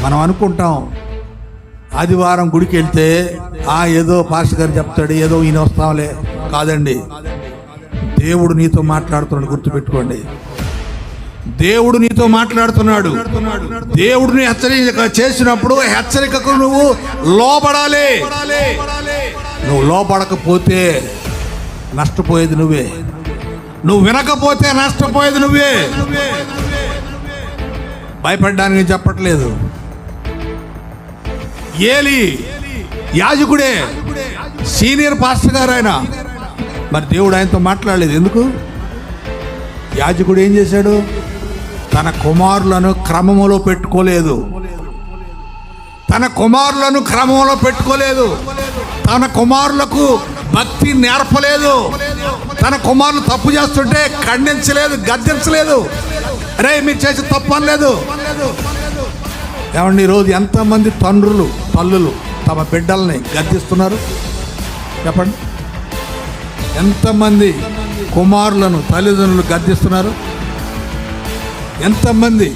మనం అనుకుంటాం ఆదివారం గుడికి వెళ్తే ఏదో పాస్టర్ గారు చెప్తాడు, ఏదో ఈయన వస్తాంలే. కాదండి, దేవుడు నీతో మాట్లాడుతున్నాడు. గుర్తుపెట్టుకోండి, దేవుడు నీతో మాట్లాడుతున్నాడు. దేవుడిని హెచ్చరిక చేసినప్పుడు హెచ్చరికకు నువ్వు లోబడాలి. నువ్వు లోబడకపోతే నష్టపోయేది నువ్వే. నువ్వు వినకపోతే నష్టపోయేది నువ్వే. భయపడ్డానికి చెప్పట్లేదు. ఏలి యాజకుడే, సీనియర్ పాస్టర్ గారు ఆయన. మరి దేవుడు ఆయనతో మాట్లాడలేదు. ఎందుకు? యాజకుడు ఏం చేశాడు? తన కుమారులను క్రమములో పెట్టుకోలేదు. తన కుమారులకు భక్తి నేర్పలేదు. తన కుమారులు తప్పు చేస్తుంటే ఖండించలేదు, గద్దించలేదు. అరే మీరు చేసి తప్పు అనలేదు. ఏమండి, ఈరోజు ఎంతమంది తల్లులు తమ బిడ్డల్ని గద్దిస్తున్నారు చెప్పండి? ఎంతమంది కుమారులను తల్లిదండ్రులు గద్దిస్తున్నారు? ఎంతమంది